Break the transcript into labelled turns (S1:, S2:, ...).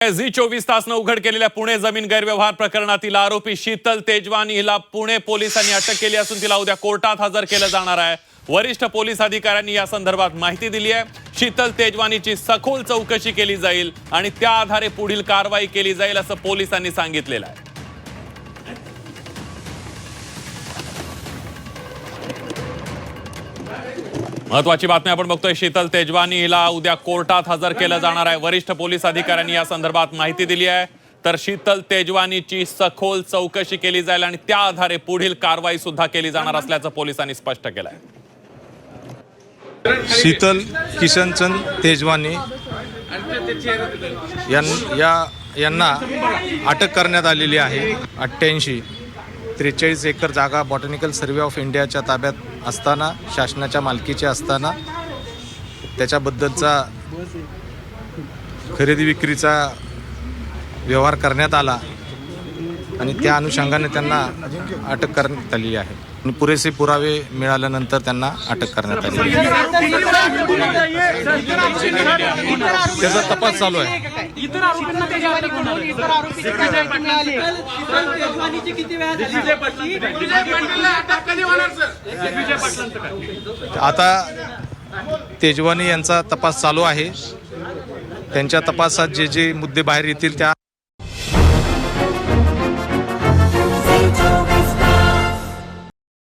S1: झी24 उघड केलेल्या पुणे जमीन गैरव्यवहार प्रकरणातील आरोपी शीतल तेजवानी हिला पुणे पोलिसांनी अटक केली असून तिला उद्या कोर्टात हजर केलं जाणार आहे। वरिष्ठ पोलीस अधिकाऱ्यांनी या संदर्भात माहिती दिली आहे। शीतल तेजवानीची सखोल चौकशी केली जाईल आणि त्या आधारे पुढील कारवाई केली जाईल असं पोलिसांनी सांगितलेलं आहे। महत्वाची बातमी आपण बघतोय, शीतल तेजवानी हिला उद्या कोर्टात हजर केलं जाणार आहे। वरिष्ठ पोलीस अधिकाऱ्यांनी या संदर्भात माहिती दिली आहे। तर शीतल तेजवानीची सखोल चौकशी केली जाईल आणि त्या आधारे पुढील कारवाई सुद्धा केली जाणार असल्याचं पोलिसांनी स्पष्ट केलं आहे।
S2: शीतल किशनचंद तेजवानी यांना अटक करण्यात आलेली आहे। 43 एकर जागा बॉटॅनिकल सर्वे ऑफ इंडियाच्या ताब्यात असताना, शासनाच्या मालकीची असताना त्याच्याबद्दलचा खरेदी विक्रीचा व्यवहार करण्यात आला आणि त्या अनुषंगाने त्यांना अटक करण्यात आली आहे आणि पुरेसे पुरावे मिळाल्यानंतर त्यांना अटक करण्यात आली। त्याचा तपास चालू आहे। आता तेजवानी यांचा तपास चालू आहे। त्यांच्या तपासात जे जे मुद्दे बाहेर येतील त्या